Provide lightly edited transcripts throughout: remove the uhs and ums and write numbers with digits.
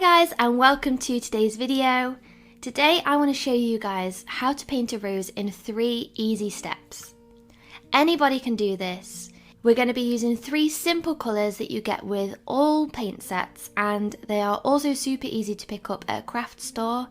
Hi guys, and welcome to today's video. Today I want to show you guys how to paint a rose in 3 easy steps. Anybody can do this. We're going to be using 3 simple colours that you get with all paint sets, and they are also super easy to pick up at a craft store.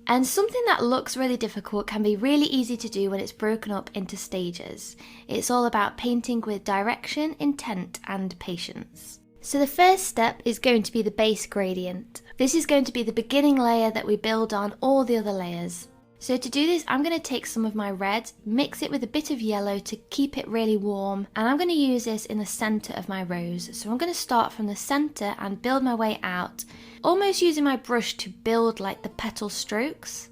And something that looks really difficult can be really easy to do when it's broken up into stages. It's all about painting with direction, intent and patience. So the first step is going to be the base gradient. This is going to be the beginning layer that we build on all the other layers. So to do this, I'm going to take some of my red, mix it with a bit of yellow to keep it really warm, and I'm going to use this in the centre of my rose. So I'm going to start from the centre and build my way out, almost using my brush to build like the petal strokes.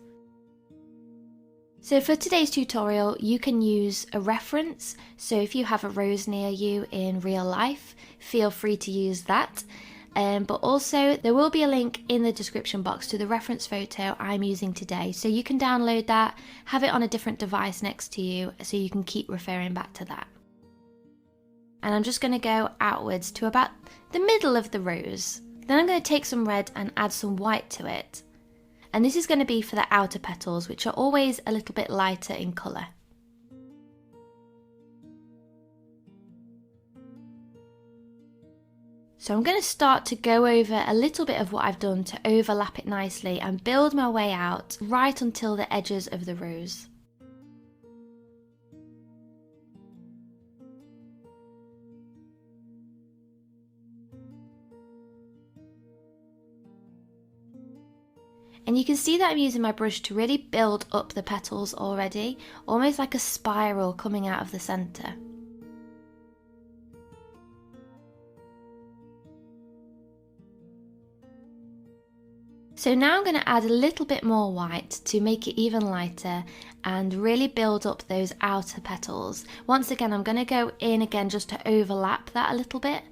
So for today's tutorial, you can use a reference. So if you have a rose near you in real life, feel free to use that. But also there will be a link in the description box to the reference photo I'm using today. So you can download that, have it on a different device next to you so you can keep referring back to that. And I'm just going to go outwards to about the middle of the rose. Then I'm going to take some red and add some white to it. And this is going to be for the outer petals, which are always a little bit lighter in colour. So I'm going to start to go over a little bit of what I've done to overlap it nicely and build my way out right until the edges of the rose. And you can see that I'm using my brush to really build up the petals already, almost like a spiral coming out of the centre. So now I'm going to add a little bit more white to make it even lighter and really build up those outer petals. Once again, I'm going to go in again just to overlap that a little bit.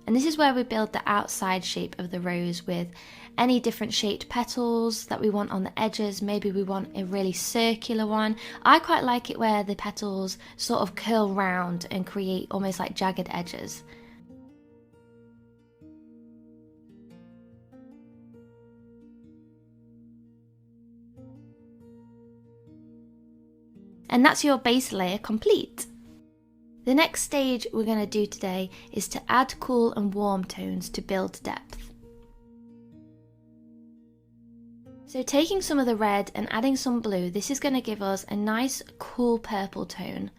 And this is where we build the outside shape of the rose with any different shaped petals that we want on the edges. Maybe we want a really circular one. I quite like it where the petals sort of curl round and create almost like jagged edges. And that's your base layer complete. The next stage we're going to do today is to add cool and warm tones to build depth. So taking some of the red and adding some blue, this is going to give us a nice cool purple tone.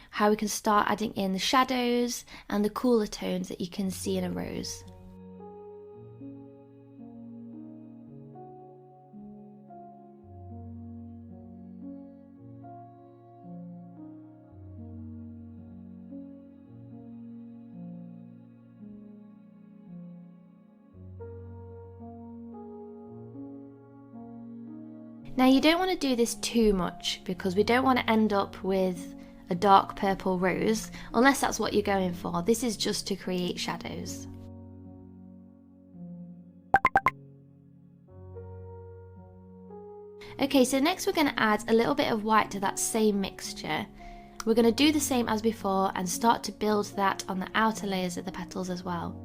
How we can start adding in the shadows and the cooler tones that you can see in a rose. Now you don't want to do this too much because we don't want to end up with a dark purple rose, unless that's what you're going for. This is just to create shadows. Okay, so next we're going to add a little bit of white to that same mixture. We're going to do the same as before and start to build that on the outer layers of the petals as well.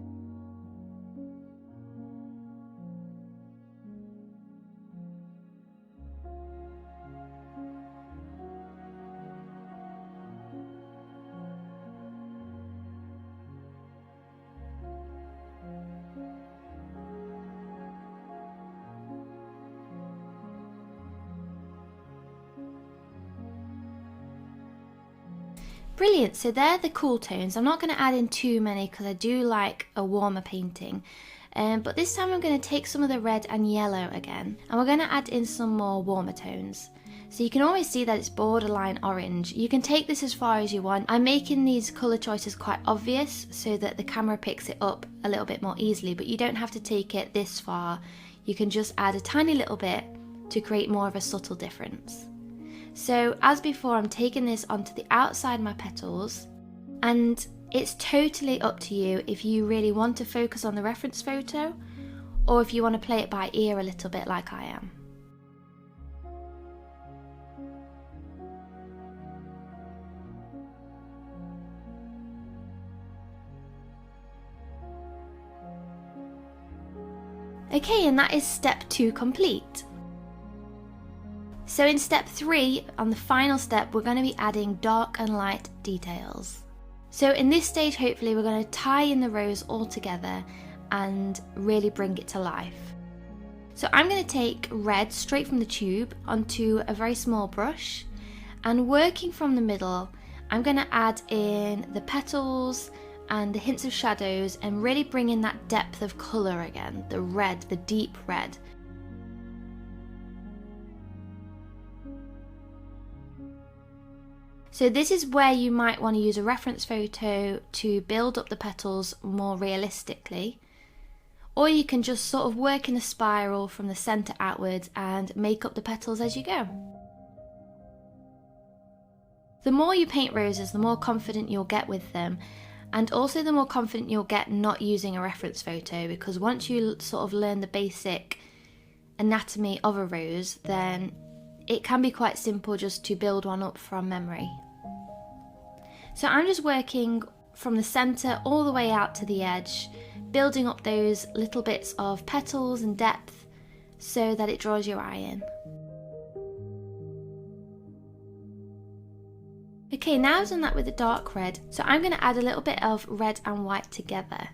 Brilliant, so they're the cool tones. I'm not going to add in too many because I do like a warmer painting. But this time I'm going to take some of the red and yellow again, and we're going to add in some more warmer tones. So you can always see that it's borderline orange. You can take this as far as you want. I'm making these colour choices quite obvious so that the camera picks it up a little bit more easily, but you don't have to take it this far. You can just add a tiny little bit to create more of a subtle difference. So as before, I'm taking this onto the outside of my petals, and it's totally up to you if you really want to focus on the reference photo or if you want to play it by ear a little bit like I am. Okay, and that is step 2 complete. So in step 3, on the final step, we're going to be adding dark and light details. So in this stage, hopefully we're going to tie in the rose all together and really bring it to life. So I'm going to take red straight from the tube onto a very small brush, and working from the middle, I'm going to add in the petals and the hints of shadows and really bring in that depth of colour again, the red, the deep red. So this is where you might want to use a reference photo to build up the petals more realistically. Or you can just sort of work in a spiral from the centre outwards and make up the petals as you go. The more you paint roses, the more confident you'll get with them, and also the more confident you'll get not using a reference photo, because once you sort of learn the basic anatomy of a rose, then it can be quite simple just to build one up from memory. So I'm just working from the centre all the way out to the edge, building up those little bits of petals and depth so that it draws your eye in. Okay, now I've done that with the dark red, so I'm going to add a little bit of red and white together.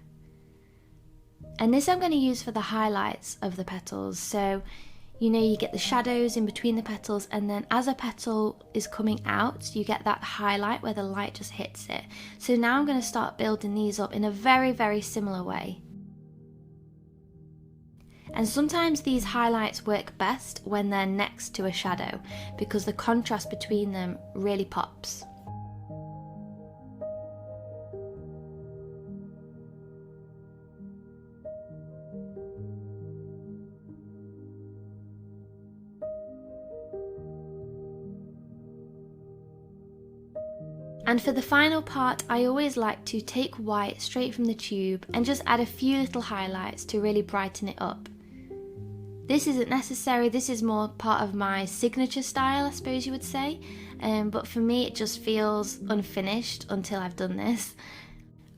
And this I'm going to use for the highlights of the petals. So you know, you get the shadows in between the petals, and then as a petal is coming out, you get that highlight where the light just hits it. So now I'm going to start building these up in a very, very similar way. And sometimes these highlights work best when they're next to a shadow, because the contrast between them really pops. And for the final part, I always like to take white straight from the tube and just add a few little highlights to really brighten it up. This isn't necessary, this is more part of my signature style, I suppose you would say, but for me it just feels unfinished until I've done this.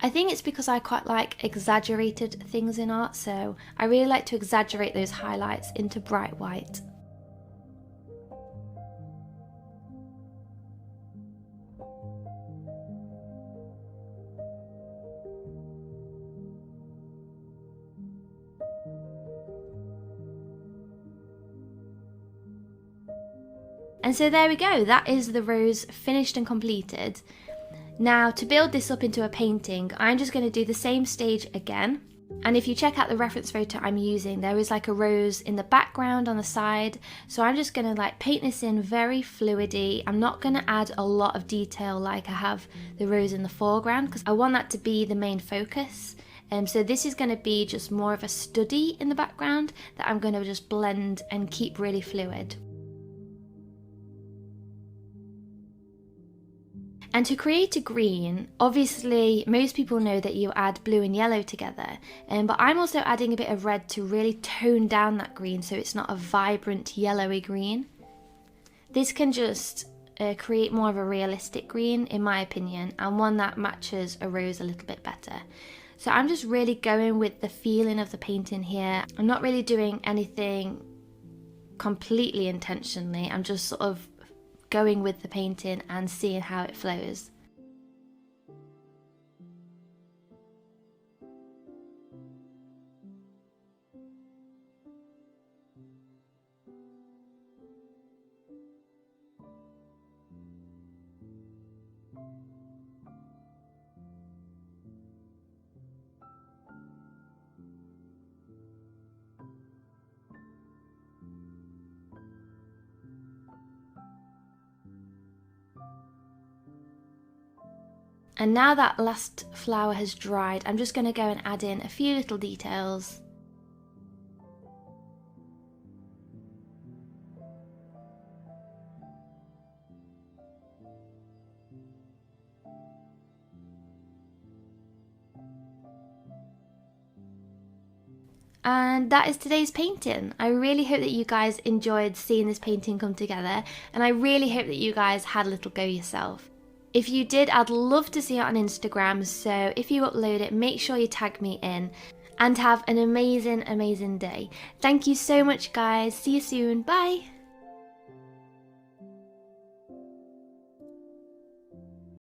I think it's because I quite like exaggerated things in art, so I really like to exaggerate those highlights into bright white. And so there we go, that is the rose finished and completed. Now to build this up into a painting, I'm just going to do the same stage again. And if you check out the reference photo I'm using, there is like a rose in the background on the side. So I'm just going to like paint this in very fluidy. I'm not going to add a lot of detail like I have the rose in the foreground, because I want that to be the main focus. So this is going to be just more of a study in the background that I'm going to just blend and keep really fluid. And to create a green, obviously most people know that you add blue and yellow together, but I'm also adding a bit of red to really tone down that green so it's not a vibrant yellowy green. This can just create more of a realistic green in my opinion, and one that matches a rose a little bit better. So I'm just really going with the feeling of the painting here. I'm not really doing anything completely intentionally, I'm just sort of going with the painting and seeing how it flows. And now that last flower has dried, I'm just going to go and add in a few little details. And that is today's painting. I really hope that you guys enjoyed seeing this painting come together, and I really hope that you guys had a little go yourself. If you did, I'd love to see it on Instagram, so if you upload it, make sure you tag me in. And have an amazing, amazing day. Thank you so much, guys. See you soon. Bye.